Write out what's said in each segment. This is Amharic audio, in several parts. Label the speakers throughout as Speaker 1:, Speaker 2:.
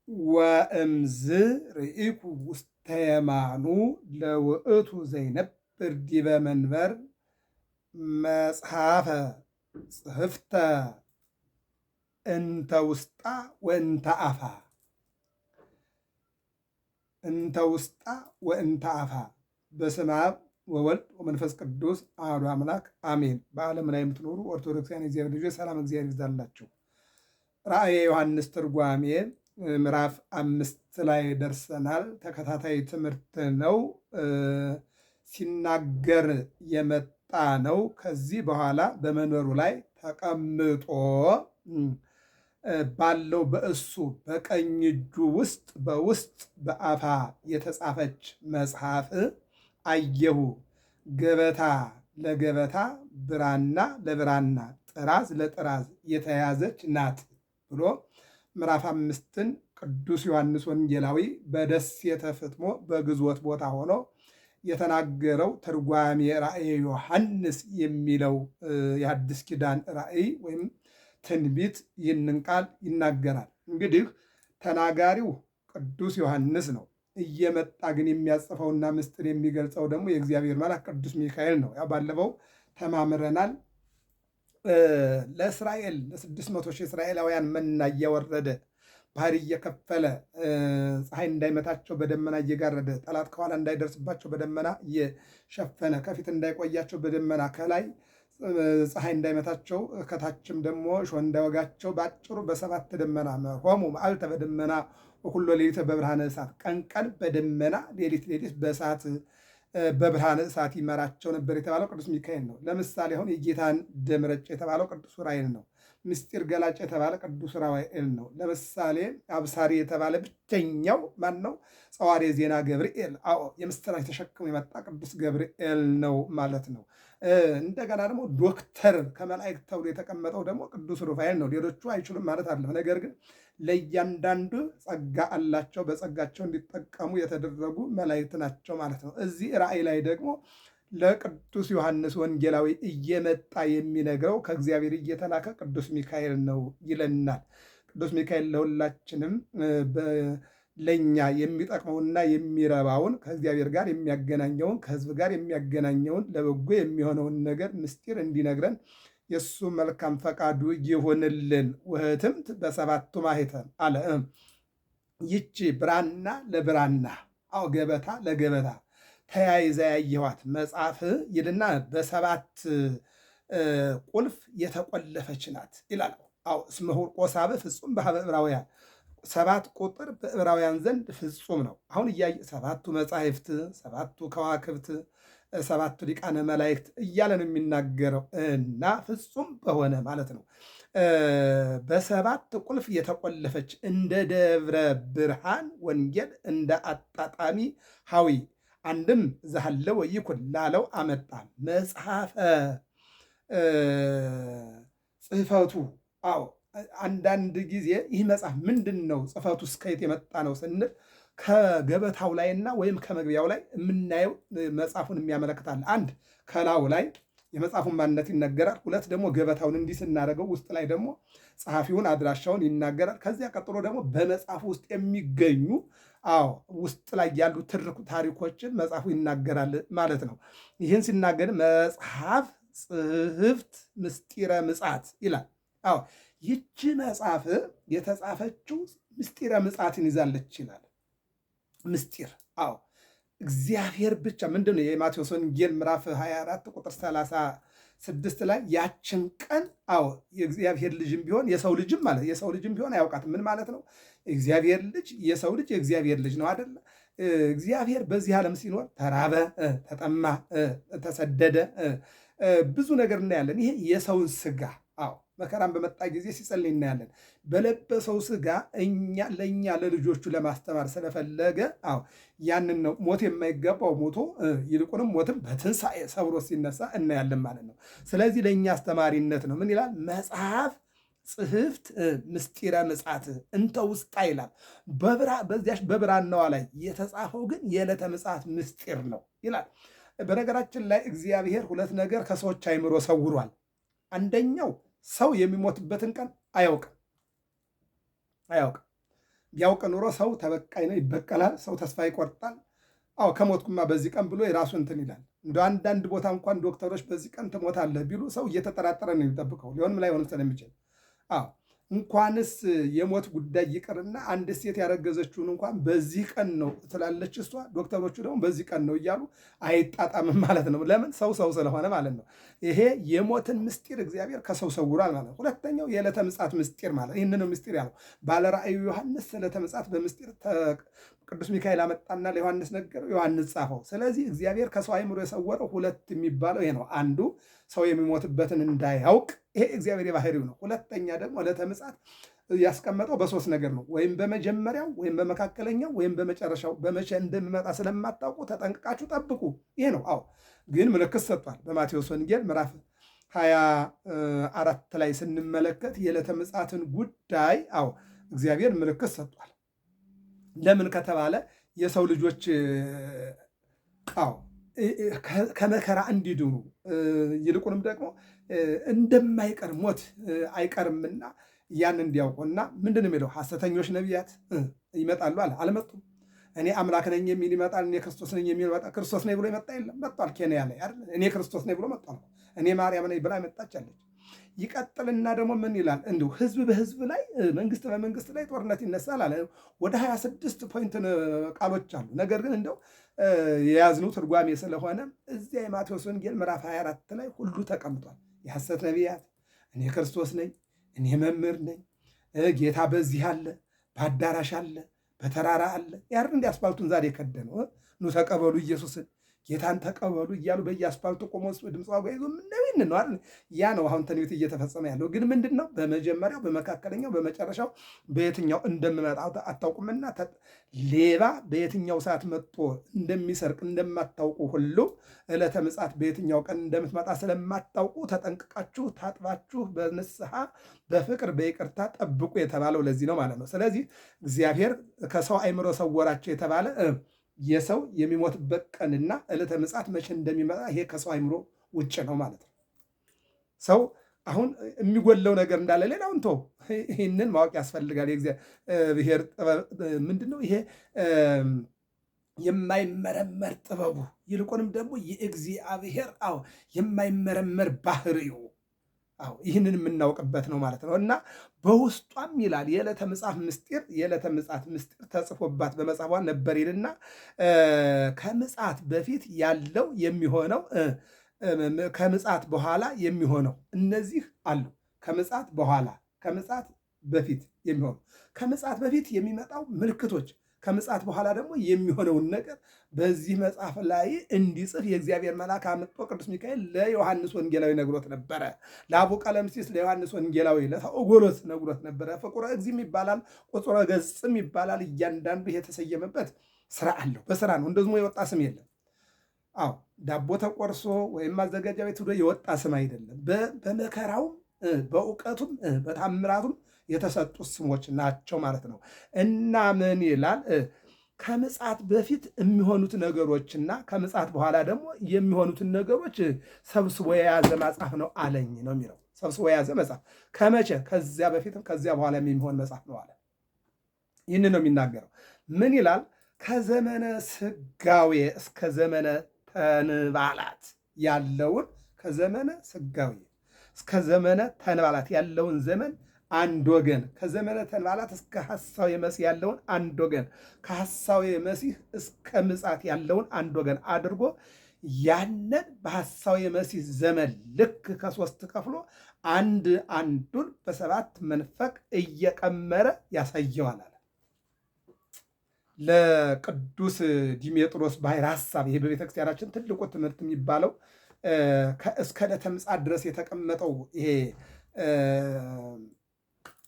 Speaker 1: ወእምዝ ርኢኩ ውስተ የማኑ ለውእቱ ዘይነብር ዲበ መንበር መጽሐፈ ጽሕፍተ እንተ ውስጣ ወእንተ አፋ እንተ ውስጣ ወእንተ አፋ። በስመ አብ ወወልድ ወመንፈስ ቅዱስ አሐዱ አምላክ አሜን። በዓለም ላይ የምትኖሩ ኦርቶዶክሳውያን የእግዚአብሔር ልጆች ሰላም እግዚአብሔር ይብዛላችሁ። ራእየ ዮሐንስ ትርጓሜ ምዕራፍ 5 ላይ ደርሰናል። ተከታታይ ትምህርት ነው። ሲናገር የመጣ ነው። ከዚህ በኋላ በመንበሩ ላይ ተቀምጦ ባለው በእሱ በቀኝ እጁ ውስጥ በውስጥ በአፋ የተጻፈች መጽሐፍ አየሁ። ገበታ ለገበታ ብራና ለብራና ጥራዝ ለጥራዝ የተያዘች ናት ብሎ ምዕራፍ 5ን ቅዱስ ዮሐንስ ወንጌላዊ በደሴተ ፍጥሞ በግዞት ቦታ ሆኖ የተናገረው ትርጓሜ ራእየ ዮሐንስ የሚለው የአዲስ ኪዳን ራእይ ወይም ትንቢት ይህንን ቃል ይናገራል። እንግዲህ ተናጋሪው ቅዱስ ዮሐንስ ነው። እየመጣ ግን የሚያጽፈውና ምስጢር የሚገልጸው ደግሞ የእግዚአብሔር መልአክ ቅዱስ ሚካኤል ነው። ያው ባለፈው ተማምረናል። ለእስራኤል ለ600 ሺህ እስራኤላውያን መና እያወረደ ባህር እየከፈለ ፀሐይ እንዳይመታቸው በደመና እየጋረደ ጠላት ከኋላ እንዳይደርስባቸው በደመና እየሸፈነ ከፊት እንዳይቆያቸው በደመና ከላይ ፀሐይ እንዳይመታቸው ከታችም ደግሞ እሾህ እንዳይወጋቸው በአጭሩ በ7 ደመና ሆሙ መዓልተ በደመና ወኩሎ ሌሊተ በብርሃነ እሳት፣ ቀን ቀን በደመና ሌሊት ሌሊት በእሳት በብርሃነ እሳት ይመራቸው ነበር የተባለው ቅዱስ ሚካኤል ነው። ለምሳሌ አሁን የጌታን ደም ረጭ የተባለው ቅዱስ ዑራኤል ነው። ምስጢር ገላጭ የተባለ ቅዱስ ራፋኤል ነው። ለምሳሌ አብሳሪ የተባለ ብቸኛው ማን ነው? ጸዋሬ ዜና ገብርኤል። አዎ የምስራች ተሸክሞ የመጣ ቅዱስ ገብርኤል ነው ማለት ነው። እንደገና ደግሞ ዶክተር ከመላእክት ተብሎ የተቀመጠው ደግሞ ቅዱስ ሩፋኤል ነው። ሌሎቹ አይችሉም ማለት አይደለም። ነገር ግን ለእያንዳንዱ ጸጋ አላቸው፣ በጸጋቸው እንዲጠቀሙ የተደረጉ መላእክት ናቸው ማለት ነው። እዚህ ራእይ ላይ ደግሞ ለቅዱስ ዮሐንስ ወንጌላዊ እየመጣ የሚነግረው ከእግዚአብሔር እየተላከ ቅዱስ ሚካኤል ነው ይለናል። ቅዱስ ሚካኤል ለሁላችንም ለእኛ የሚጠቅመውና የሚረባውን ከእግዚአብሔር ጋር የሚያገናኘውን ከሕዝብ ጋር የሚያገናኘውን ለበጎ የሚሆነውን ነገር ምስጢር እንዲነግረን የእሱ መልካም ፈቃዱ ይሁንልን። ውህትምት በሰባቱ ማኅተም አለ። ይቺ ብራና ለብራና አው ገበታ ለገበታ ተያይዛ ያየኋት መጽሐፍ ይልና በ7 ቁልፍ የተቆለፈች ናት ይላል። አው እስመ ሁልቆ ሳብዕ ፍጹም በኀበ ዕብራውያን 7 ቁጥር በዕብራውያን ዘንድ ፍጹም ነው። አሁን እያየ 7ቱ መጻሕፍት፣ 7ቱ ከዋክብት፣ 7ቱ ሊቃነ መላእክት እያለ ነው የሚናገረው እና ፍጹም በሆነ ማለት ነው። በ7 ቁልፍ የተቆለፈች እንደ ደብረ ብርሃን ወንጌል እንደ አጣጣሚ ሐዊ አንድም ዘሃለው ወይኩን ላለው አመጣ መጽሐፈ ጽሕፈቱ። አዎ አንዳንድ ጊዜ ይህ መጽሐፍ ምንድን ነው ጽሕፈቱ እስከየት የመጣ ነው ስንል ከገበታው ላይና ወይም ከመግቢያው ላይ የምናየው መጽሐፉን የሚያመለክታል። አንድ ከላዩ ላይ የመጽሐፉን ማንነት ይነገራል። 2 ደግሞ ገበታውን እንዲህ ስናደርገው ውስጥ ላይ ደግሞ ጸሐፊውን አድራሻውን ይናገራል። ከዚያ ቀጥሎ ደግሞ በመጽሐፉ ውስጥ የሚገኙ ውስጥ ላይ ያሉ ታሪኮችን መጽሐፉ ይናገራል ማለት ነው። ይህን ሲናገር መጽሐፍ ጽሕፍት ምስጢረ ምጽአት ይላል። ይቺ መጽሐፍ የተጻፈችው ምስጢረ ምጽአትን ይዛለች ይላል። ምስጢር እግዚአብሔር ብቻ ምንድን ነው? የማቴዎስ ወንጌል ምዕራፍ 24 ቁጥር 36 ላይ ያችን ቀን የእግዚአብሔር ልጅም ቢሆን የሰው ልጅም ማለት የሰው ልጅም ቢሆን አያውቃትም። ምን ማለት ነው? እግዚአብሔር ልጅ የሰው ልጅ የእግዚአብሔር ልጅ ነው አይደለ? እግዚአብሔር በዚህ ዓለም ሲኖር ተራበ፣ ተጠማ፣ ተሰደደ፣ ብዙ ነገር እናያለን። ይሄ የሰውን ስጋ መከራን በመጣ ጊዜ ሲጸልይ እናያለን። በለበሰው ስጋ ለእኛ ለልጆቹ ለማስተማር ስለፈለገ ያንን ነው ሞት የማይገባው ሞቶ ይልቁንም ሞትም በትንሣኤ ሰብሮ ሲነሳ እናያለን ማለት ነው። ስለዚህ ለእኛ አስተማሪነት ነው። ምን ይላል? መጽሐፍ ጽሕፍት ምስጢረ ምጽአት እንተ ውስጣ ይላል። በዚያች በብራናዋ ላይ የተጻፈው ግን የዕለተ ምጽአት ምስጢር ነው ይላል። በነገራችን ላይ እግዚአብሔር 2 ነገር ከሰዎች አይምሮ ሰውሯል። አንደኛው ሰው የሚሞትበትን ቀን አያውቅም። ቢያውቅ ኑሮ ሰው ተበቃይ ነው፣ ይበቀላል። ሰው ተስፋ ይቆርጣል። አዎ ከሞትኩማ በዚህ ቀን ብሎ የራሱ እንትን ይላል። እንደ አንዳንድ ቦታ እንኳን ዶክተሮች በዚህ ቀን ትሞታለህ ቢሉ ሰው እየተጠራጠረ ነው የሚጠብቀው፣ ሊሆንም ላይሆንም ስለሚችል። አዎ እንኳንስ የሞት ጉዳይ ይቅርና አንድ ሴት ያረገዘችውን እንኳን በዚህ ቀን ነው ትላለች እሷ፣ ዶክተሮቹ ደግሞ በዚህ ቀን ነው እያሉ አይጣጣምም ማለት ነው። ለምን? ሰው ስለሆነ ማለት ነው። ይሄ የሞትን ምስጢር እግዚአብሔር ከሰው ሰውሯል ማለት ነው። ሁለተኛው የዕለተ ምጽአት ምስጢር ማለት ይህን ነው ምስጢር ያለው ባለራእዩ ዮሐንስ። ዕለተ ምጽአት በምስጢር ቅዱስ ሚካኤል አመጣና ለዮሐንስ ነገረው፣ ዮሐንስ ጻፈው። ስለዚህ እግዚአብሔር ከሰው አይምሮ የሰወረው ሁለት የሚባለው ይሄ ነው። አንዱ ሰው የሚሞትበትን እንዳያውቅ፣ ይሄ እግዚአብሔር የባህሪው ነው። ሁለተኛ ደግሞ ዕለተ ምጽአት ያስቀመጠው በሶስት ነገር ነው። ወይም በመጀመሪያው ወይም በመካከለኛው ወይም በመጨረሻው፣ በመቼ እንደሚመጣ ስለማታውቁ ተጠንቅቃችሁ ጠብቁ። ይሄ ነው። አዎ ግን ምልክት ሰጥቷል። በማቴዎስ ወንጌል ምዕራፍ 24 ላይ ስንመለከት የዕለተ ምጽአትን ጉዳይ አዎ እግዚአብሔር ምልክት ሰጥቷል። ለምን ከተባለ የሰው ልጆች አዎ ከመከራ እንዲድኑ ይልቁንም ደግሞ እንደማይቀር ሞት አይቀርምና ያን እንዲያውቁና ምንድን ነው የሚለው ሐሰተኞች ነቢያት ይመጣሉ አለ። አልመጡም። እኔ አምላክ ነኝ የሚል ይመጣል። እኔ ክርስቶስ ነኝ የሚል ይመጣል። ክርስቶስ ነኝ ብሎ ይመጣ የለም። መጥቷል። ኬንያ ላይ አይደል? እኔ ክርስቶስ ነኝ ብሎ መጥቷል። እኔ ማርያም ነኝ ብላ መጣች አለች። ይቀጥልና ደግሞ ምን ይላል? እንዲሁ ህዝብ በህዝብ ላይ መንግስት በመንግስት ላይ ጦርነት ይነሳል አለ። ወደ 26 ፖይንት ቃሎች አሉ። ነገር ግን እንደው የያዝነው ትርጓሜ ስለሆነ እዚያ የማቴዎስ ወንጌል ምዕራፍ 24 ላይ ሁሉ ተቀምጧል። የሐሰት ነቢያት፣ እኔ ክርስቶስ ነኝ፣ እኔ መምህር ነኝ፣ ጌታ በዚህ አለ፣ በአዳራሽ አለ፣ በተራራ አለ። ያር እንዲ አስፋልቱን ዛሬ ከደነው ኑ ተቀበሉ ኢየሱስን ጌታን ተቀበሉ እያሉ በየአስፋልቱ ቆሞ ድምፅ ዋጋ ይዞ ምነዊን ነው አይደል? ያ ነው አሁን ትንቢት እየተፈጸመ ያለው። ግን ምንድን ነው በመጀመሪያው በመካከለኛው በመጨረሻው በየትኛው እንደምመጣ አታውቁምና ሌባ በየትኛው ሰዓት መጥቶ እንደሚሰርቅ እንደማታውቁ ሁሉ ዕለተ ምጽአት በየትኛው ቀን እንደምትመጣ ስለማታውቁ ተጠንቅቃችሁ ታጥባችሁ በንስሐ በፍቅር በይቅርታ ጠብቁ የተባለው ለዚህ ነው ማለት ነው። ስለዚህ እግዚአብሔር ከሰው አይምሮ ሰወራቸው የተባለ የሰው የሚሞትበት ቀንና ዕለተ ምጽአት መቼ እንደሚመጣ ይሄ ከሰው አይምሮ ውጭ ነው ማለት ነው። ሰው አሁን የሚጎለው ነገር እንዳለ ሌላውን ተው፣ ይህንን ማወቅ ያስፈልጋል። የእግዚአብሔር ጥበብ ምንድን ነው? ይሄ የማይመረመር ጥበቡ ይልቁንም ደግሞ የእግዚአብሔር የማይመረመር ባህሪው ይህንን የምናውቅበት ነው ማለት ነው። እና በውስጧም ይላል የዕለተ ምጽአት ምስጢር ተጽፎባት በመጽሐፏ ነበር ይልና ከምጽአት በፊት ያለው የሚሆነው ከምጽአት በኋላ የሚሆነው እነዚህ አሉ። ከምጽአት በኋላ ከምጽአት በፊት የሚሆኑ ከምጽአት በፊት የሚመጣው ምልክቶች ከምጽአት በኋላ ደግሞ የሚሆነውን ነገር በዚህ መጽሐፍ ላይ እንዲጽፍ የእግዚአብሔር መልአክ አምጥቶ ቅዱስ ሚካኤል ለዮሐንስ ወንጌላዊ ነግሮት ነበረ። ለአቡ ቀለምሲስ ለዮሐንስ ወንጌላዊ ለተኦጎሎስ ነግሮት ነበረ። ፍቁረ እግዚእም ይባላል፣ ቁጽረ ገጽም ይባላል። እያንዳንዱ የተሰየመበት ስራ አለው። በስራ ነው። እንደዝሞ የወጣ ስም የለም። ዳቦ ተቆርሶ ወይም ማዘጋጃ ቤት ሄዶ የወጣ ስም አይደለም። በመከራውም በእውቀቱም በታምራቱም የተሰጡ ስሞች ናቸው ማለት ነው። እና ምን ይላል? ከምጽአት በፊት የሚሆኑት ነገሮችና ከምጽአት በኋላ ደግሞ የሚሆኑትን ነገሮች ሰብስቦ የያዘ መጽሐፍ ነው አለኝ ነው የሚለው። ሰብስቦ የያዘ መጽሐፍ ከመቼ? ከዚያ በፊትም ከዚያ በኋላ የሚሆን መጽሐፍ ነው አለ። ይህን ነው የሚናገረው። ምን ይላል? ከዘመነ ስጋዌ እስከ ዘመነ ተንባላት ያለውን ከዘመነ ስጋዌ እስከ ዘመነ ተንባላት ያለውን ዘመን አንድ ወገን፣ ከዘመነ ተንባላት እስከ ሐሳዌ መሲህ ያለውን አንድ ወገን፣ ከሐሳዌ መሲህ እስከ ምጽአት ያለውን አንድ ወገን አድርጎ ያንን በሐሳዌ መሲህ ዘመን ልክ ከሶስት ከፍሎ አንዱን በሰባት መንፈቅ እየቀመረ ያሳየዋል አለ። ለቅዱስ ዲሜጥሮስ ባሕረ ሐሳብ ይሄ በቤተክርስቲያናችን ትልቁ ትምህርት የሚባለው እስከ ዕለተ ምጽአት ድረስ የተቀመጠው ይሄ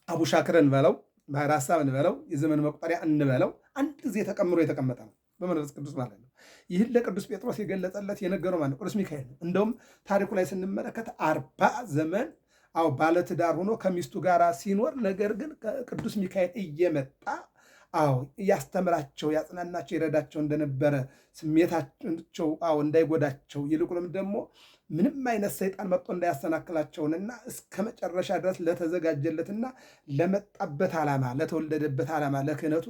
Speaker 1: አቡሻክር እንበለው ባሕረ ሐሳብ እንበለው የዘመን መቁጠሪያ እንበለው አንድ ጊዜ ተቀምሮ የተቀመጠ ነው በመንፈስ ቅዱስ ማለት ነው። ይህን ለቅዱስ ጴጥሮስ የገለጸለት የነገረው ማለት ነው ቅዱስ ሚካኤል ነው። እንደውም ታሪኩ ላይ ስንመለከት 40 ዘመን ባለትዳር ሆኖ ከሚስቱ ጋር ሲኖር፣ ነገር ግን ቅዱስ ሚካኤል እየመጣ አዎ ያስተምራቸው፣ ያጽናናቸው፣ ይረዳቸው እንደነበረ ስሜታቸው እንዳይጎዳቸው ይልቁንም ደግሞ ምንም አይነት ሰይጣን መጥቶ እንዳያሰናክላቸውንና እስከ መጨረሻ ድረስ ለተዘጋጀለትና ለመጣበት ዓላማ ለተወለደበት ዓላማ ለክህነቱ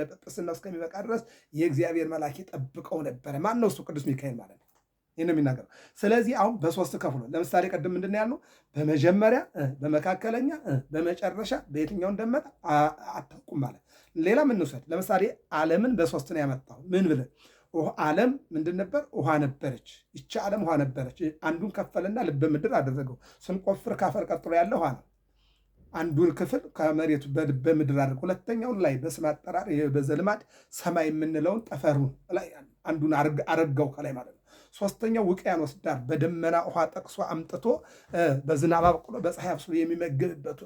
Speaker 1: ጵጵስናው እስከሚበቃ ድረስ የእግዚአብሔር መልአክ ጠብቀው ነበረ። ማን ነው እሱ? ቅዱስ ሚካኤል ማለት ነው። ይህን የሚናገረው። ስለዚህ አሁን በሶስት ከፍሎ ለምሳሌ ቅድም ምንድን ነው ያልነው? በመጀመሪያ፣ በመካከለኛ፣ በመጨረሻ በየትኛው እንደመጣ አታውቁም ማለት። ሌላ ምን እንውሰድ? ለምሳሌ ዓለምን በሶስት ነው ያመጣው። ምን ብለን ዓለም ምንድን ነበር? ውሃ ነበረች። ይቺ ዓለም ውሃ ነበረች። አንዱን ከፈለና ልበ ምድር አደረገው። ስንቆፍር ካፈር ቀጥሎ ያለ ውሃ ነው። አንዱን ክፍል ከመሬቱ በልበ ምድር አድርገው፣ ሁለተኛውን ላይ በስም አጠራር በዘልማድ ሰማይ የምንለውን ጠፈሩን ላይ አንዱን አረጋው ከላይ ማለት ነው። ሶስተኛው ውቅያኖስ ዳር በደመና ውሃ ጠቅሶ አምጥቶ በዝናብ አብቅሎ በፀሐይ አብስሎ የሚመገብበት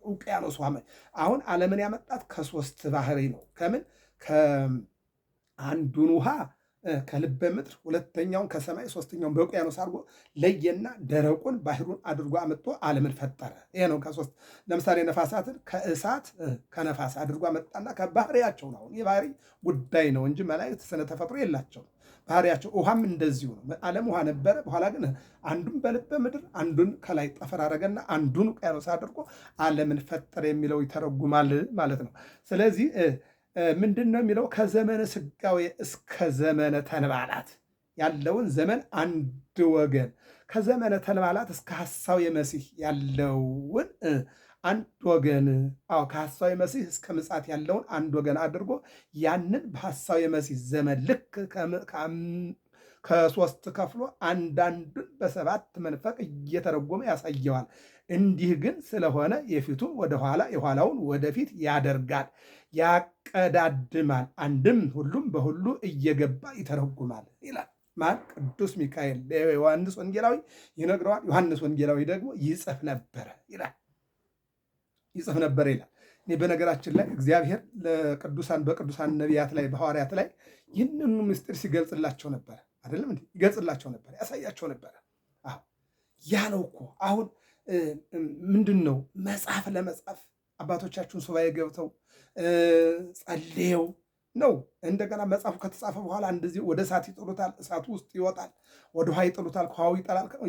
Speaker 1: ውቅያኖስ ውሃ። አሁን ዓለምን ያመጣት ከሶስት ባህሪ ነው። ከምን? አንዱን ውሃ ከልበ ምድር፣ ሁለተኛውን ከሰማይ፣ ሶስተኛውን በውቅያኖስ አድርጎ ለየና ደረቁን ባህሩን አድርጎ አመጥቶ ዓለምን ፈጠረ። ይሄ ነው ከሶስት። ለምሳሌ ነፋሳትን ከእሳት ከነፋስ አድርጎ አመጣና ከባህሪያቸው ነው። አሁን የባህሪ ጉዳይ ነው እንጂ መላእክት ስነ ተፈጥሮ የላቸው ባህሪያቸው። ውሃም እንደዚሁ ነው። ዓለም ውሃ ነበረ። በኋላ ግን አንዱን በልበ ምድር አንዱን ከላይ ጠፈር አደረገና አንዱን ውቅያኖስ አድርጎ ዓለምን ፈጠረ የሚለው ይተረጉማል ማለት ነው። ስለዚህ ምንድን ነው የሚለው? ከዘመነ ስጋዌ እስከ ዘመነ ተንባላት ያለውን ዘመን አንድ ወገን፣ ከዘመነ ተንባላት እስከ ሐሳዌ መሲህ ያለውን አንድ ወገን፣ ከሐሳዌ መሲህ እስከ ምጽአት ያለውን አንድ ወገን አድርጎ ያንን በሐሳዌ መሲህ ዘመን ልክ ከሶስት ከፍሎ አንዳንዱን በሰባት መንፈቅ እየተረጎመ ያሳየዋል። እንዲህ ግን ስለሆነ የፊቱን ወደኋላ የኋላውን ወደፊት ያደርጋል፣ ያቀዳድማል፣ አንድም ሁሉም በሁሉ እየገባ ይተረጉማል ይላል። ማን? ቅዱስ ሚካኤል ለዮሐንስ ወንጌላዊ ይነግረዋል። ዮሐንስ ወንጌላዊ ደግሞ ይጽፍ ነበረ ይላል። ይጽፍ ነበረ ይላል። እኔ በነገራችን ላይ እግዚአብሔር በቅዱሳን ነቢያት ላይ በሐዋርያት ላይ ይህንኑ ምስጢር ሲገልጽላቸው ነበረ። አይደለም እንዴ? ይገልጽላቸው ነበር፣ ያሳያቸው ነበረ። ያ ነው እኮ አሁን ምንድን ነው መጽሐፍ ለመጻፍ አባቶቻችሁን ሱባኤ ገብተው ጸልየው ነው። እንደገና መጽሐፉ ከተጻፈ በኋላ እንደዚህ ወደ እሳት ይጥሉታል፣ እሳቱ ውስጥ ይወጣል፣ ወደ ውሃ ይጥሉታል፣ ከውሃው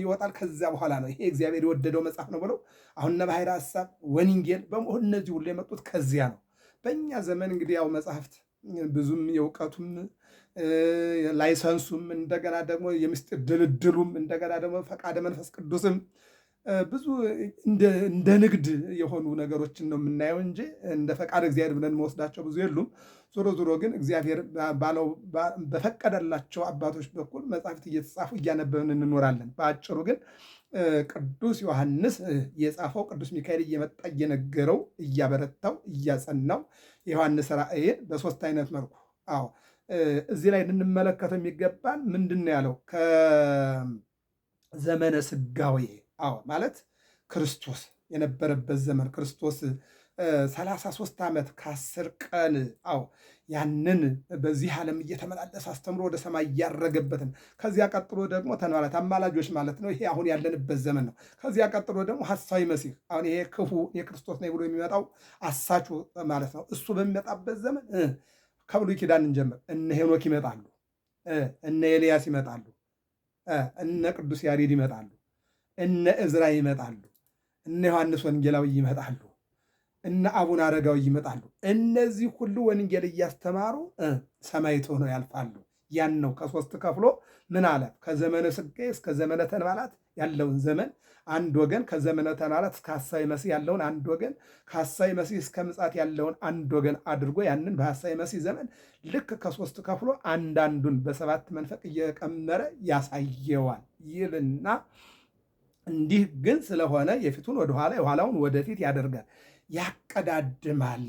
Speaker 1: ይወጣል። ከዚያ በኋላ ነው ይሄ እግዚአብሔር የወደደው መጽሐፍ ነው ብለው አሁን እነ ባሕረ ሐሳብ ወንጌል በመሆን እነዚህ ሁሉ የመጡት ከዚያ ነው። በእኛ ዘመን እንግዲህ ያው መጽሐፍት ብዙም የእውቀቱም ላይሰንሱም እንደገና ደግሞ የምስጢር ድልድሉም እንደገና ደግሞ ፈቃደ መንፈስ ቅዱስም ብዙ እንደ ንግድ የሆኑ ነገሮችን ነው የምናየው እንጂ እንደ ፈቃድ እግዚአብሔር ብለን መወስዳቸው ብዙ የሉም። ዞሮ ዞሮ ግን እግዚአብሔር ባለው በፈቀደላቸው አባቶች በኩል መጽሐፍት እየተጻፉ እያነበብን እንኖራለን። በአጭሩ ግን ቅዱስ ዮሐንስ የጻፈው ቅዱስ ሚካኤል እየመጣ እየነገረው እያበረታው እያጸናው የዮሐንስ ራእይን በሶስት አይነት መልኩ እዚህ ላይ ልንመለከተው የሚገባን ምንድን ነው ያለው? ከዘመነ ስጋዌ ማለት ክርስቶስ የነበረበት ዘመን ክርስቶስ 33 ዓመት ከ10 ቀን ያንን በዚህ ዓለም እየተመላለሰ አስተምሮ ወደ ሰማይ እያረገበትን፣ ከዚያ ቀጥሎ ደግሞ ተንባላት አማላጆች ማለት ነው። ይሄ አሁን ያለንበት ዘመን ነው። ከዚያ ቀጥሎ ደግሞ ሐሳዌ መሲህ አሁን ይሄ ክፉ የክርስቶስ ነው ብሎ የሚመጣው አሳቹ ማለት ነው። እሱ በሚመጣበት ዘመን ከብሉይ ኪዳን እንጀምር። እነ ሄኖክ ይመጣሉ፣ እነ ኤልያስ ይመጣሉ፣ እነ ቅዱስ ያሬድ ይመጣሉ፣ እነ ዕዝራ ይመጣሉ፣ እነ ዮሐንስ ወንጌላዊ ይመጣሉ፣ እነ አቡነ አረጋዊ ይመጣሉ። እነዚህ ሁሉ ወንጌል እያስተማሩ ሰማዕት ሆነው ያልፋሉ። ያን ነው ከሶስት ከፍሎ ምን አለ? ከዘመነ ስጋዌ እስከ ዘመነ ተንባላት ያለውን ዘመን አንድ ወገን፣ ከዘመነ ተንባላት እስከ ሐሳዌ መሲህ ያለውን አንድ ወገን፣ ከሐሳዌ መሲህ እስከ ምጽአት ያለውን አንድ ወገን አድርጎ ያንን በሐሳዌ መሲህ ዘመን ልክ ከሶስት ከፍሎ አንዳንዱን በሰባት መንፈቅ እየቀመረ ያሳየዋል ይልና እንዲህ ግን ስለሆነ የፊቱን ወደኋላ የኋላውን ወደፊት ያደርጋል፣ ያቀዳድማል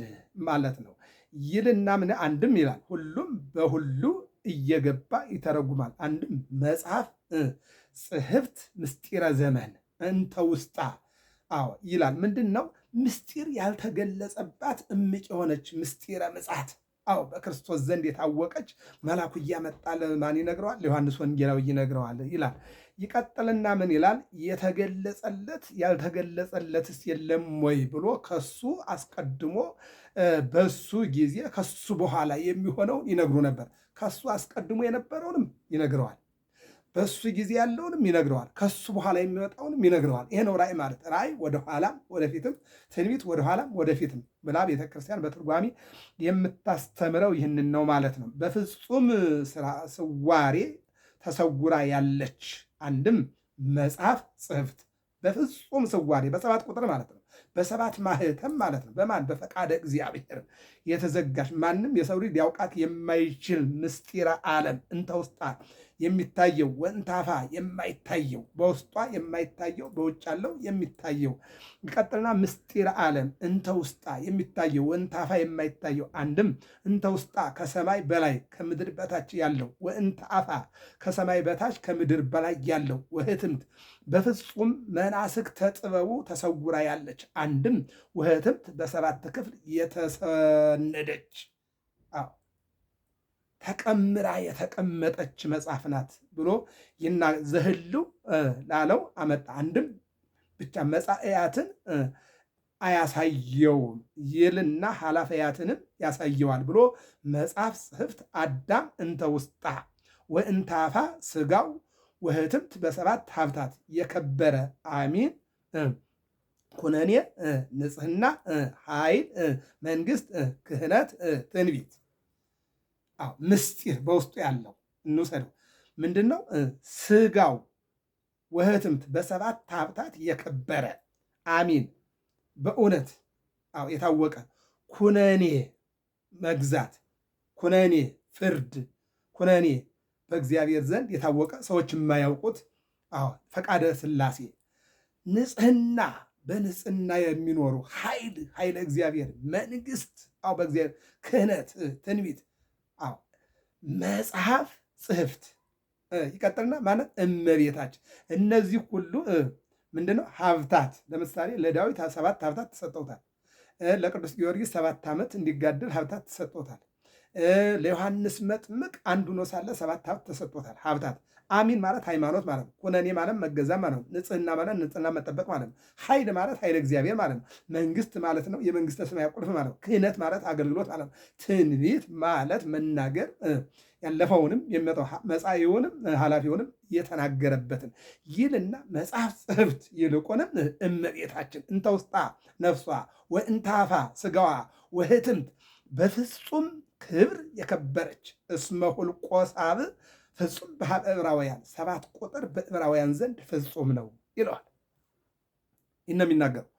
Speaker 1: ማለት ነው ይልና ምን አንድም ይላል ሁሉም በሁሉ እየገባ ይተረጉማል። አንድም መጽሐፍ ጽሕፍት ምስጢረ ዘመን እንተ ውስጣ ይላል። ምንድን ነው? ምስጢር ያልተገለጸባት እምቅ የሆነች ምስጢረ ምጽአት በክርስቶስ ዘንድ የታወቀች መልአኩ እያመጣ ለማን ይነግረዋል? ለዮሐንስ ወንጌላዊ ይነግረዋል ይላል። ይቀጥልና ምን ይላል? የተገለጸለት ያልተገለጸለትስ የለም ወይ ብሎ ከሱ አስቀድሞ በሱ ጊዜ ከሱ በኋላ የሚሆነውን ይነግሩ ነበር። ከሱ አስቀድሞ የነበረውንም ይነግረዋል። በሱ ጊዜ ያለውንም ይነግረዋል። ከሱ በኋላ የሚመጣውንም ይነግረዋል። ይሄ ነው ራእይ ማለት። ራእይ ወደኋላም ወደፊትም፣ ትንቢት ወደኋላም ወደፊትም ብላ ቤተክርስቲያን በትርጓሜ የምታስተምረው ይህንን ነው ማለት ነው። በፍጹም ስዋሬ ተሰውራ ያለች አንድም መጽሐፍ ጽሕፍት በፍጹም ስዋሬ በሰባት ቁጥር ማለት ነው። በሰባት ማህተም ማለት ነው። በማን በፈቃደ እግዚአብሔር የተዘጋች ማንም የሰው ልጅ ሊያውቃት የማይችል ምስጢረ ዓለም እንተ ውስጣ የሚታየው ወእንታፋ የማይታየው በውስጧ የማይታየው በውጭ ያለው የሚታየው ይቀጥልና ምስጢረ ዓለም እንተ ውስጣ የሚታየው ወእንታፋ የማይታየው አንድም እንተ ውስጣ ከሰማይ በላይ ከምድር በታች ያለው ወእንታፋ ከሰማይ በታች ከምድር በላይ ያለው ወህትምት በፍጹም መናስክተ ጥበቡ ተሰውራ ያለች አንድም ወህትምት በሰባት ክፍል የተሰነደች ተቀምራ የተቀመጠች መጽሐፍ ናት ብሎ ዘህልው ላለው አመጣ። አንድም ብቻ መጻእያትን አያሳየውም ይልና ኃላፊያትንም ያሳየዋል ብሎ መጽሐፍ ጽሕፍት አዳም እንተ ውስጣ ወእንታፋ ስጋው ወህትምት በሰባት ሀብታት የከበረ አሚን ኩነኔ ንጽሕና ኃይል መንግስት ክህነት ትንቢት ምስጢር በውስጡ ያለው እንውሰደው። ምንድን ነው? ስጋው ወህትምት በሰባት ሀብታት የከበረ አሚን በእውነት የታወቀ ኩነኔ መግዛት፣ ኩነኔ ፍርድ፣ ኩነኔ በእግዚአብሔር ዘንድ የታወቀ ሰዎች የማያውቁት ፈቃደ ሥላሴ ንጽሕና በንጽሕና የሚኖሩ ኃይለ እግዚአብሔር መንግስት በእግዚአብሔር ክህነት ትንቢት መጽሐፍ ጽሕፍት ይቀጥልና ማለት እመቤታችን እነዚህ ሁሉ ምንድነው? ሀብታት። ለምሳሌ ለዳዊት ሰባት ሀብታት ተሰጠውታል። ለቅዱስ ጊዮርጊስ 7 ዓመት እንዲጋደል ሀብታት ተሰጥቶታል። ለዮሐንስ መጥምቅ አንዱ ነው ሳለ 7 ሀብት ተሰጥቶታል። ሀብታት አሚን ማለት ሃይማኖት ማለት ነው። ኩነኔ ማለት መገዛ ማለት ነው። ንጽሕና ማለት ንጽሕና መጠበቅ ማለት ነው። ኃይል ማለት ኃይለ እግዚአብሔር ማለት ነው። መንግስት ማለት ነው የመንግስተ ሰማይ ቁልፍ ማለት ነው። ክህነት ማለት አገልግሎት ማለት ነው። ትንቢት ማለት መናገር ያለፈውንም የሚመጣው መጻኢውንም ኃላፊውንም የተናገረበትን ይልና መጽሐፍ ጽሕፍት ይልቁንም እመቤታችን እንተ ውስጣ ነፍሷ ወእንታፋ ስጋዋ ወህትምት በፍጹም ክብር የከበረች እስመ ሁልቆ ሳብዕ ፍጹም በኀበ ዕብራውያን 7 ቁጥር በዕብራውያን ዘንድ ፍጹም ነው ይለዋል። ይህ ነው የሚናገረው።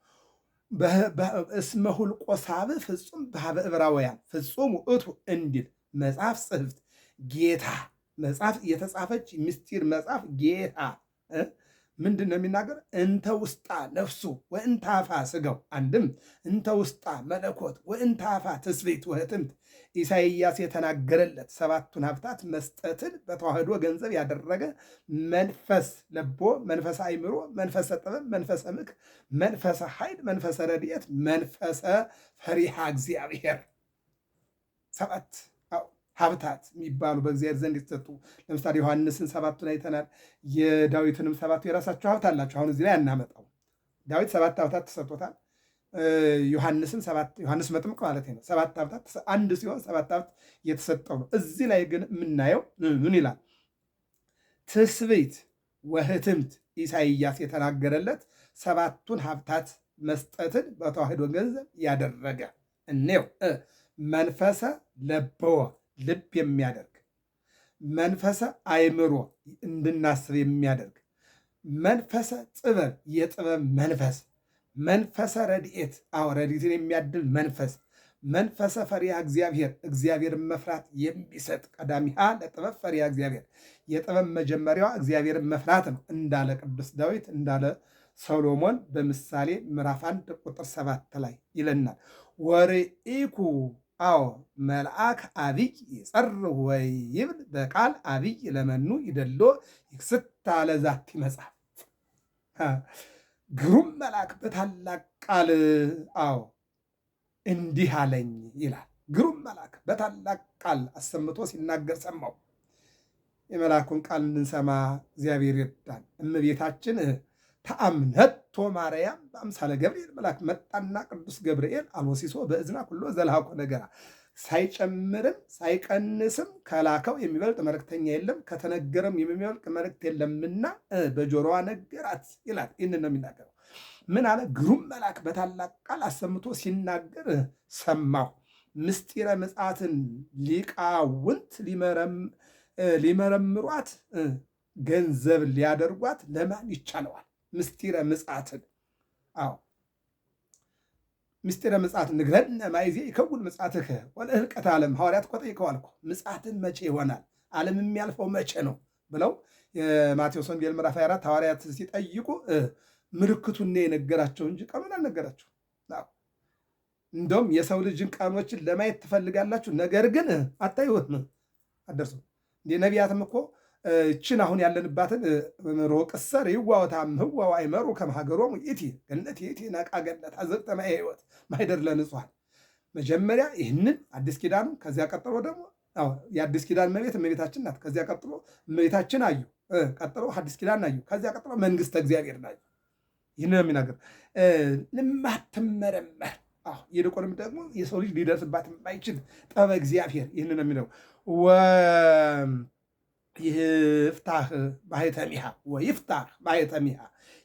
Speaker 1: እስመ ሁልቆ ሳብዕ ፍጹም በኀበ ዕብራውያን ፍጹም ውእቱ እንዲል መጽሐፍ ጽሕፍት ጌታ መጽሐፍ የተጻፈች ምስጢር መጽሐፍ ጌታ ምንድን ነው የሚናገር? እንተ ውስጣ ነፍሱ ወእንታፋ ስጋው አንድም እንተ ውስጣ መለኮት ወእንታፋ ትስብእት ወህትምት ኢሳይያስ የተናገረለት 7ቱን ሀብታት መስጠትን በተዋህዶ ገንዘብ ያደረገ መንፈስ ለቦ መንፈሰ አእምሮ፣ መንፈሰ ጥበብ፣ መንፈሰ ምክር፣ መንፈሰ ኃይል፣ መንፈሰ ረድኤት፣ መንፈሰ ፈሪሃ እግዚአብሔር 7 ሀብታት የሚባሉ በእግዚአብሔር ዘንድ የተሰጡ። ለምሳሌ ዮሐንስን 7ቱን አይተናል። የዳዊትንም 7ቱ የራሳቸው ሀብት አላቸው። አሁን እዚህ ላይ አናመጣው። ዳዊት 7 ሀብታት ተሰጥቶታል። ዮሐንስም ዮሐንስ መጥምቅ ማለት ነው 7 ሀብታት አንድ ሲሆን 7 ሀብት የተሰጠው ነው። እዚህ ላይ ግን የምናየው ምን ይላል? ትስብእት ወህትምት ኢሳይያስ የተናገረለት 7ቱን ሀብታት መስጠትን በተዋህዶ ገንዘብ ያደረገ እኔው መንፈሰ ለበወ ልብ የሚያደርግ መንፈሰ አእምሮ እንድናስብ የሚያደርግ መንፈሰ ጥበብ የጥበብ መንፈስ መንፈሰ ረድኤት ረድኤትን የሚያድል መንፈስ መንፈሰ ፈሪሃ እግዚአብሔር እግዚአብሔርን መፍራት የሚሰጥ ቀዳሚሃ ለጥበብ ፈሪሃ እግዚአብሔር የጥበብ መጀመሪያዋ እግዚአብሔርን መፍራት ነው እንዳለ ቅዱስ ዳዊት እንዳለ ሰሎሞን በምሳሌ ምዕራፍ 1 ቁጥር 7 ላይ ይለናል። ወርኢኩ መልአክ አብይ ይጸርህ ወይ ይብል በቃል አብይ ለመኑ ይደሎ ይክስታ ለዛቲ መጽሐፍ። ግሩም መልአክ በታላቅ ቃል እንዲህ አለኝ ይላል። ግሩም መልአክ በታላቅ ቃል አሰምቶ ሲናገር ሰማው። የመልአኩን ቃል እንድንሰማ እግዚአብሔር ይርዳን። እመቤታችን ተአምነቶ ማርያም በአምሳለ ገብርኤል መልአክ መጣና ቅዱስ ገብርኤል አልወሲሶ በእዝና ኩሎ ዘልሃኮ ነገራ ሳይጨምርም ሳይቀንስም ከላከው የሚበልጥ መልእክተኛ የለም፣ ከተነገረም የሚበልጥ መልእክት የለምና በጆሮዋ ነገራት ይላል። ይህንን ነው የሚናገረው። ምን አለ? ግሩም መልአክ በታላቅ ቃል አሰምቶ ሲናገር ሰማሁ። ምስጢረ ምጽአትን ሊቃውንት ሊመረምሯት ገንዘብ ሊያደርጓት ለማን ይቻለዋል? ምስጢረ ምጽአትን ምስጢረ ምጽአት ንግረነ ማይዜ ይከውን ምጽአትከ ወለህልቀት ዓለም። ሐዋርያት እኮ ጠይቀዋል እኮ ምጽአትን መቼ ይሆናል? ዓለም የሚያልፈው መቼ ነው ብለው የማቴዎስ ወንጌል ምዕራፍ 24 ሐዋርያት ሲጠይቁ ምልክቱን የነገራቸው እንጂ ቀኑን አልነገራቸው። እንደውም የሰው ልጅን ቀኖችን ለማየት ትፈልጋላችሁ፣ ነገር ግን አታዩትም፣ አትደርሱም። እንደ ነቢያትም እኮ እችን አሁን ያለንባትን ሮቅሰር ይዋወታም ህዋው አይመሩ ከማገሮሙ ኢቲ ገነት ኢቲ ነቃ ገነት አዘቅተ ማየ ህይወት ማይደር ለንጹሐን። መጀመሪያ ይህንን አዲስ ኪዳኑ፣ ከዚያ ቀጥሎ ደግሞ የአዲስ ኪዳን እመቤታችን ናት። ከዚያ ቀጥሎ እመቤታችን አዩ፣ ቀጥሎ አዲስ ኪዳን አዩ፣ ከዚያ ቀጥሎ መንግስተ እግዚአብሔር ናዩ። ይህንን የሚናገር ልማትመረመር ይልቁንም ደግሞ የሰው ልጅ ሊደርስባት የማይችል ጠበ እግዚአብሔር ይህንን የሚለው ይፍታህ ባሕተሚሃ ወይፍታህ ባሕተሚሃ።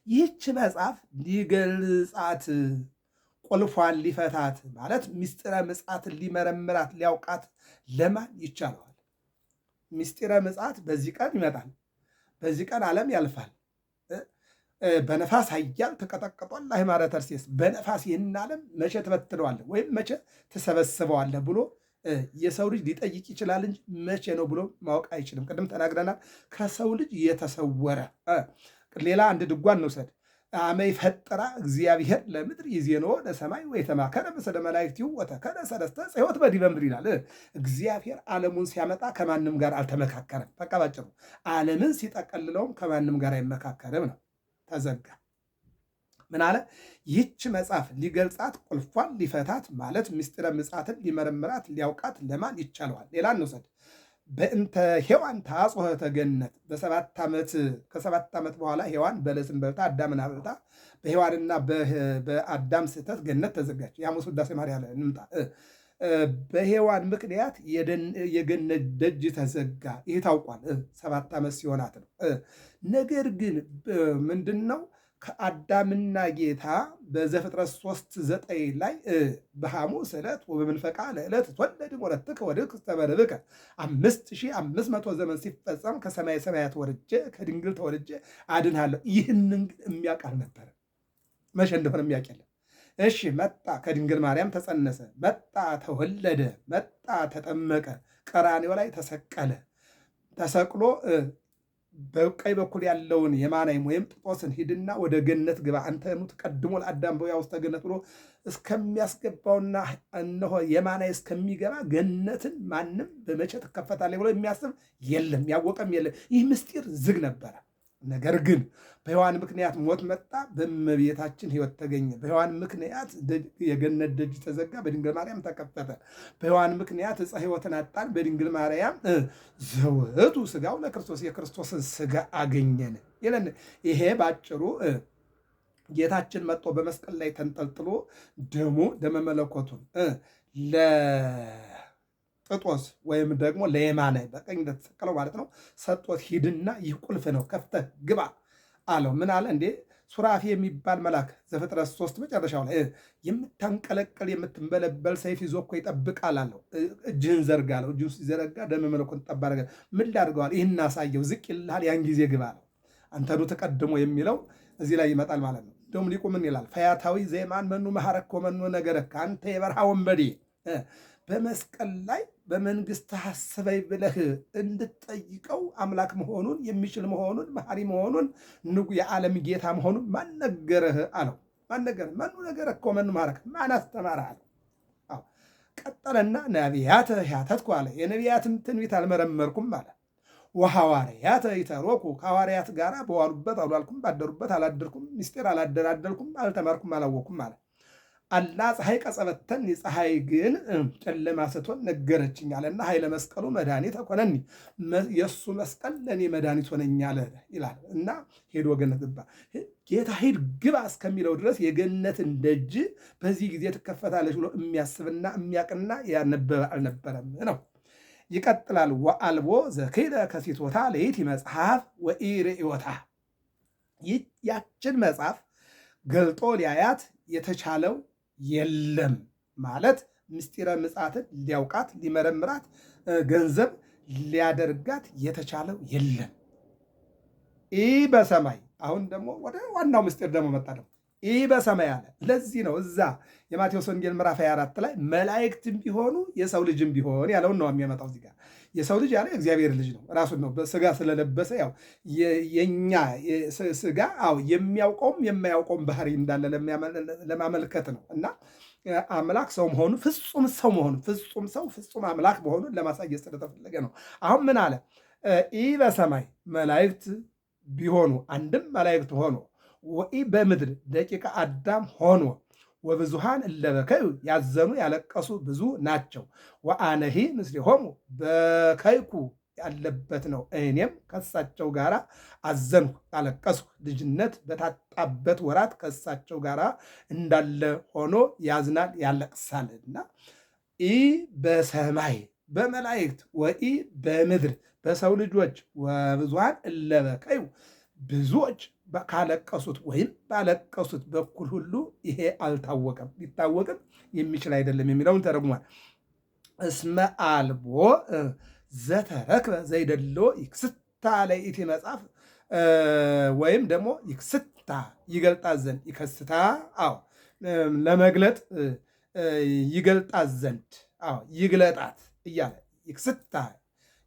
Speaker 1: ይህች መጽሐፍ ሊገልጻት ቁልፏን ሊፈታት ማለት ምስጢረ ምጽአትን ሊመረምራት ሊያውቃት ለማን ይቻለዋል? ምስጢረ ምጽአት በዚህ ቀን ይመጣል፣ በዚህ ቀን ዓለም ያልፋል። በነፋስ ኃያል ተቀጠቅጧል ለአሕማረ ተርሴስ። በነፋስ ይህን ዓለም መቼ ትበትነዋለህ ወይም መቼ ትሰበስበዋለህ ብሎ የሰው ልጅ ሊጠይቅ ይችላል እንጂ መቼ ነው ብሎ ማወቅ አይችልም። ቅድም ተናግረናል። ከሰው ልጅ የተሰወረ ሌላ አንድ ድጓን እንውሰድ። አመ ይፈጠራ እግዚአብሔር ለምድር ይዜንዎ ለሰማይ ወይተማከረ ምስለ መላእክቲሁ ወተከለ ሰለስተ ጽሕወት በዲበ ምድር ይላል። እግዚአብሔር ዓለሙን ሲያመጣ ከማንም ጋር አልተመካከረም። በቃ ባጭሩ ዓለምን ሲጠቀልለውም ከማንም ጋር አይመካከርም ነው። ተዘጋ። ምን አለ? ይህች መጽሐፍ ሊገልጻት ቁልፏን ሊፈታት ማለት ምስጢረ ምጽአትን ሊመረምራት ሊያውቃት ለማን ይቻለዋል? ሌላ እንውሰድ። በእንተ ሔዋን ታጽሖተ ገነት ከ7 ዓመት በኋላ ሔዋን በለስን በልታ አዳምን አብልታ በሔዋንና በአዳም ስህተት ገነት ተዘጋች። የሐሙስ ውዳሴ ማርያም ላይ እንምጣ። በሔዋን ምክንያት የገነት ደጅ ተዘጋ። ይህ ታውቋል። 7 ዓመት ሲሆናት ነው። ነገር ግን ምንድን ነው? ከአዳምና ጌታ በዘፍጥረት 3:9 ላይ በሐሙስ ዕለት ወበመንፈቃ ለዕለት ትወለድ ወለትከ ወድቅስተ በርብከ 5500 ዘመን ሲፈጸም ከሰማይ ሰማያት ወርጄ ከድንግል ተወልጄ አድንሃለሁ። ይህንን ግን የሚያውቅ አልነበረም። መቼ እንደሆነ የሚያውቅ የለም። እሺ መጣ፣ ከድንግል ማርያም ተጸነሰ፣ መጣ፣ ተወለደ፣ መጣ፣ ተጠመቀ፣ ቀራንዮ ላይ ተሰቀለ። ተሰቅሎ በቀኝ በኩል ያለውን የማናይም ወይም ጥጦስን ሂድና ወደ ገነት ግባ አንተኑ ተቀድሞ ለአዳም በያ ውስጥ ገነት ብሎ እስከሚያስገባውና እነሆ የማናይ እስከሚገባ ገነትን ማንም በመቼ ትከፈታለች ብሎ የሚያስብ የለም፣ ያወቀም የለም። ይህ ምስጢር ዝግ ነበረ። ነገር ግን በሔዋን ምክንያት ሞት መጣ፣ በእመቤታችን ሕይወት ተገኘ። በሔዋን ምክንያት የገነት ደጅ ተዘጋ፣ በድንግል ማርያም ተከፈተ። በሔዋን ምክንያት ዕፀ ሕይወትን አጣን፣ በድንግል ማርያም ዘውእቱ ሥጋው ለክርስቶስ የክርስቶስን ሥጋ አገኘን ይለን። ይሄ ባጭሩ ጌታችን መጥቶ በመስቀል ላይ ተንጠልጥሎ ደመ መለኮቱን ጥጦስ ወይም ደግሞ ለየማነ በቀኝ እንደተሰቀለው ማለት ነው ሰጦት ሂድና ይህ ቁልፍ ነው ከፍተህ ግባ አለው። ምን አለ እንዴ? ሱራፊ የሚባል መልአክ ዘፍጥረት 3 መጨረሻው ላይ የምታንቀለቀል የምትንበለበል ሰይፍ ይዞ እኮ ይጠብቃል አለው። እጅህን ዘርጋ አለው። እጅን ሲዘረጋ ደመ መለኮት ጠብ አደረገ። ምን ላድርገዋል? ይህን አሳየው፣ ዝቅ ይልሃል፣ ያን ጊዜ ግባ አለው። አንተኑ ተቀድሞ የሚለው እዚህ ላይ ይመጣል ማለት ነው። እንደውም ሊቁ ምን ይላል? ፈያታዊ ዘየማን መኑ መሐረኮ መኑ ነገረከ አንተ የበረሃ ወንበዴ በመስቀል ላይ በመንግስት ሐሰበይ ብለህ እንድትጠይቀው አምላክ መሆኑን የሚችል መሆኑን መሐሪ መሆኑን የዓለም ጌታ መሆኑን ማን ነገረህ አለው። ማን ነገረህ? መኑ ነገረህ እኮ መኑ ማረክ ማን አስተማረህ አለው። ቀጠለና ነቢያተ ያተትኩ አለ። የነቢያትን ትንቢት አልመረመርኩም አለ። ወሐዋርያተ ይተሮኩ ከሐዋርያት ጋር በዋሉበት አልዋልኩም፣ ባደሩበት አላደርኩም፣ ምስጢር አላደራደርኩም፣ አልተማርኩም፣ አላወኩም አለ። አላ ፀሐይ ቀጸበተኒ ፀሐይ ግን ጨለማ ስትሆን ነገረችኝ አለና ኃይለ መስቀሉ መድኃኒት ኮነኒ የእሱ መስቀል ለእኔ መድኃኒት ሆነኝ አለ ይላል እና ሄዶ ገነት ገባ። ጌታ ሂድ ግባ እስከሚለው ድረስ የገነትን ደጅ በዚህ ጊዜ ትከፈታለች ብሎ የሚያስብና የሚያቅና ያነበበ አልነበረም ነው። ይቀጥላል። ወአልቦ ዘክለ ከሲቶታ ለይቲ መጽሐፍ ወኢርእዮታ ያችን መጽሐፍ ገልጦ ሊያያት የተቻለው የለም ማለት ምስጢረ ምጽአትን ሊያውቃት ሊመረምራት ገንዘብ ሊያደርጋት የተቻለው የለም። ይህ በሰማይ አሁን ደግሞ ወደ ዋናው ምስጢር ደግሞ መጣ። ደግሞ ይህ በሰማይ አለ። ለዚህ ነው እዛ የማቴዎስ ወንጌል ምዕራፍ 24 ላይ መላእክትም ቢሆኑ የሰው ልጅም ቢሆን ያለውን ነው የሚያመጣው። እዚህ ጋር የሰው ልጅ ያለ እግዚአብሔር ልጅ ነው ራሱን ነው በስጋ ስለለበሰ ያው የኛ ስጋ የሚያውቀውም የማያውቀውም ባህሪ እንዳለ ለማመልከት ነው እና አምላክ ሰው መሆኑ ፍጹም ሰው መሆኑ ፍጹም ሰው ፍጹም አምላክ መሆኑን ለማሳየት ስለተፈለገ ነው። አሁን ምን አለ? ይህ በሰማይ መላእክት ቢሆኑ አንድም መላእክት ሆኖ ወኢ በምድር ደቂቀ አዳም ሆኖ ወብዙሃን እለበከዩ ያዘኑ ያለቀሱ ብዙ ናቸው። ወአነሂ ምስሌሆሙ በከይኩ ያለበት ነው። እኔም ከሳቸው ጋር አዘንሁ ያለቀስሁ። ልጅነት በታጣበት ወራት ከሳቸው ጋር እንዳለ ሆኖ ያዝናል ያለቅሳልና ኢ በሰማይ በመላእክት ወኢ በምድር በሰው ልጆች ወብዙሃን እለበከዩ ብዙዎች ካለቀሱት ወይም ባለቀሱት በኩል ሁሉ ይሄ አልታወቀም፣ ሊታወቅም የሚችል አይደለም የሚለውን ተረጉሟል። እስመ አልቦ ዘተረክበ ዘይደሎ ይክስታ ለይቲ መጽሐፍ ወይም ደግሞ ይክስታ ይገልጣት ዘንድ ይከስታ ለመግለጥ ይገልጣት ዘንድ ይግለጣት እያለ ይክስታ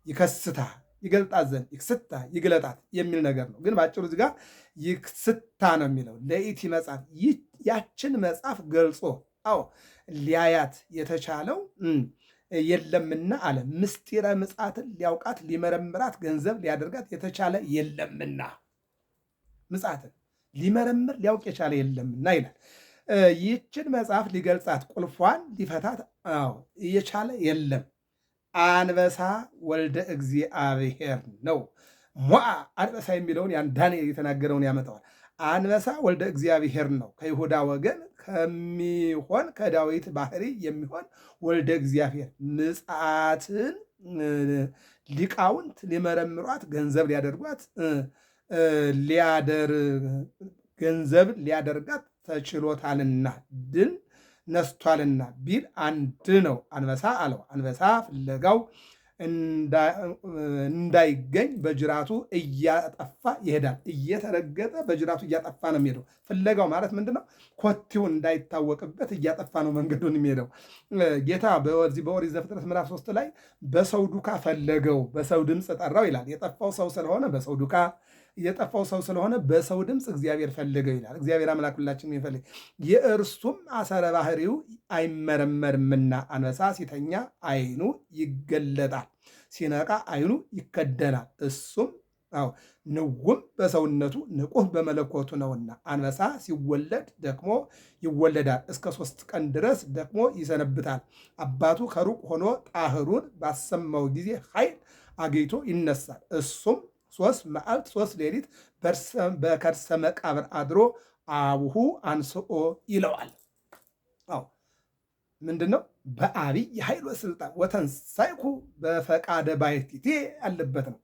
Speaker 1: ይከስታ ይገልጣት ዘንድ ይክስታ ይግለጣት የሚል ነገር ነው። ግን በአጭሩ እዚህ ጋር ይክስታ ነው የሚለው ለይቲ መጽሐፍ ያችን መጽሐፍ ገልጾ ሊያያት የተቻለው የለምና አለ። ምስጢረ ምጽአትን ሊያውቃት ሊመረምራት ገንዘብ ሊያደርጋት የተቻለ የለምና ምጽአትን ሊመረምር ሊያውቅ የቻለ የለምና ይላል። ይችን መጽሐፍ ሊገልጻት ቁልፏን ሊፈታት የቻለ የለም። አንበሳ ወልደ እግዚአብሔር ነው። ሞዓ አንበሳ የሚለውን ያን ዳንኤል የተናገረውን ያመጣዋል። አንበሳ ወልደ እግዚአብሔር ነው። ከይሁዳ ወገን ከሚሆን ከዳዊት ባህሪ የሚሆን ወልደ እግዚአብሔር ምጽአትን ሊቃውንት ሊመረምሯት ገንዘብ ሊያደርጓት ገንዘብ ሊያደርጋት ተችሎታልና ድል ነስቷልና ቢል አንድ ነው። አንበሳ አለው። አንበሳ ፍለጋው እንዳይገኝ በጅራቱ እያጠፋ ይሄዳል። እየተረገጠ በጅራቱ እያጠፋ ነው የሚሄደው። ፍለጋው ማለት ምንድን ነው? ኮቴው እንዳይታወቅበት እያጠፋ ነው መንገዱን የሚሄደው። ጌታ በኦሪት ዘፍጥረት ምዕራፍ 3 ላይ በሰው ዱካ ፈለገው፣ በሰው ድምፅ ጠራው ይላል። የጠፋው ሰው ስለሆነ በሰው ዱካ የጠፋው ሰው ስለሆነ በሰው ድምፅ እግዚአብሔር ፈለገው ይላል። እግዚአብሔር አምላክ ሁላችን ይፈልግ። የእርሱም አሰረ ባህሪው አይመረመርምና አንበሳ ሲተኛ አይኑ ይገለጣል፣ ሲነቃ አይኑ ይከደናል። እሱም ንውም በሰውነቱ ንቁህ በመለኮቱ ነውና አንበሳ ሲወለድ ደክሞ ይወለዳል፣ እስከ 3 ቀን ድረስ ደክሞ ይሰነብታል። አባቱ ከሩቅ ሆኖ ጣህሩን ባሰማው ጊዜ ኃይል አግኝቶ ይነሳል። እሱም 3 መዓልት 3 ሌሊት በከርሰ መቃብር አድሮ አቡሁ አንስኦ ይለዋል። ምንድን ነው? በአብይ ኃይል ወስልጣን ወተንሳይኩ በፈቃደ ባሕቲቱ ያለበት ነው።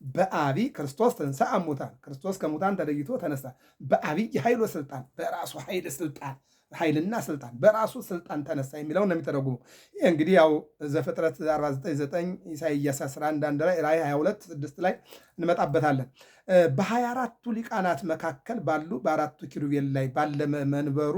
Speaker 1: በአብይ ክርስቶስ ተንሥአ እሙታን፣ ክርስቶስ ከሙታን ተለይቶ ተነሳ። በአብይ ኃይል ወስልጣን፣ በራሱ ኃይል ስልጣን ኃይልና ስልጣን በራሱ ስልጣን ተነሳ የሚለውን ነው የሚተረጉሙ። ይህ እንግዲህ ያው ዘፍጥረት 49:9 ኢሳይያስ 11:1 ላይ ራዕይ 22:6 ላይ እንመጣበታለን። በ24ቱ ሊቃናት መካከል ባሉ በአራቱ ኪሩቤል ላይ ባለ መንበሩ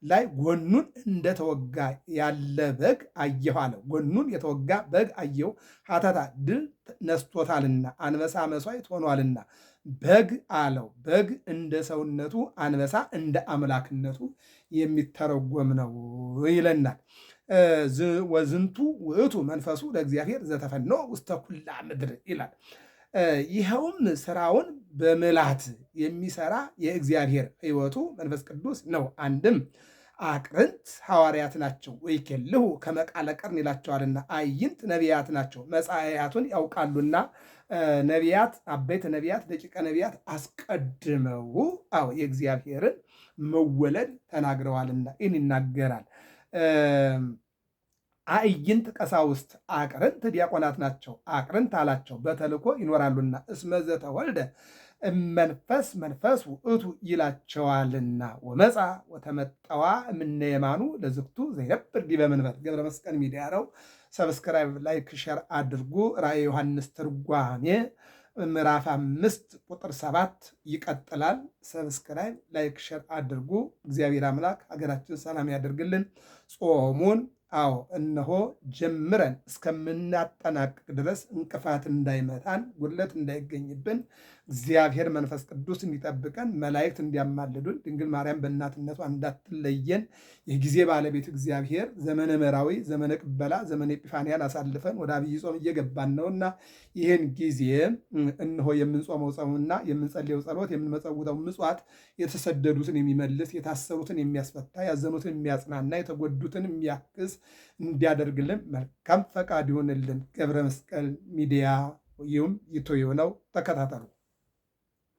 Speaker 1: ላይ ጎኑን እንደተወጋ ያለ በግ አየሁ አለ። ጎኑን የተወጋ በግ አየሁ፣ ሀተታ ድል ነስቶታልና አንበሳ መሥዋዕት ሆኗልና በግ አለው። በግ እንደ ሰውነቱ፣ አንበሳ እንደ አምላክነቱ የሚተረጎም ነው ይለናል። ወዝንቱ ውእቱ መንፈሱ ለእግዚአብሔር ዘተፈኖ ውስተ ኩላ ምድር ይላል። ይኸውም ስራውን በምልአት የሚሰራ የእግዚአብሔር ሕይወቱ መንፈስ ቅዱስ ነው። አንድም አቅርንት ሐዋርያት ናቸው። ወይኬልሁ ከመ ቃለ ቀርን ይላቸዋልና አይንት ነቢያት ናቸው። መጻእያቱን ያውቃሉና ነቢያት፣ አበይት ነቢያት፣ ደቂቀ ነቢያት አስቀድመው የእግዚአብሔርን መወለድ ተናግረዋልና ይህን ይናገራል። አዕይንት ቀሳውስት አቅርንት ዲያቆናት ናቸው። አቅርንት አላቸው በተልኮ ይኖራሉና እስመ ዘተወልደ መንፈስ መንፈስ ውእቱ ይላቸዋልና። ወመፃ ወተመጠዋ እምነ የማኑ ለዝክቱ ዘይነብር ዲበ መንበር። ገብረ መስቀል ሚዲያ ነው። ሰብስክራይብ፣ ላይክ፣ ሸር አድርጉ። ራእየ ዮሐንስ ትርጓሜ ምዕራፍ 5 ቁጥር 7 ይቀጥላል። ሰብስክራይብ፣ ላይክ፣ ሸር አድርጉ። እግዚአብሔር አምላክ ሀገራችን ሰላም ያደርግልን። ጾሙን እነሆ ጀምረን እስከምናጠናቅቅ ድረስ እንቅፋት እንዳይመታን፣ ጉድለት እንዳይገኝብን እግዚአብሔር መንፈስ ቅዱስ እንዲጠብቀን፣ መላእክት እንዲያማልዱን፣ ድንግል ማርያም በእናትነቷ እንዳትለየን የጊዜ ባለቤት እግዚአብሔር ዘመነ መራዊ፣ ዘመነ ቅበላ፣ ዘመነ ኤጲፋንያን አሳልፈን ወደ አብይ ጾም እየገባን ነውና ይህን ጊዜ እነሆ የምንጾመው ጾምና የምንጸልየው ጸሎት የምንመጸውተው ምጽዋት የተሰደዱትን የሚመልስ የታሰሩትን የሚያስፈታ ያዘኑትን የሚያጽናና የተጎዱትን የሚያክስ እንዲያደርግልን መልካም ፈቃድ ይሆንልን። ገብረ መስቀል ሚዲያ ይሁን ይቶ ነው። ተከታተሉ።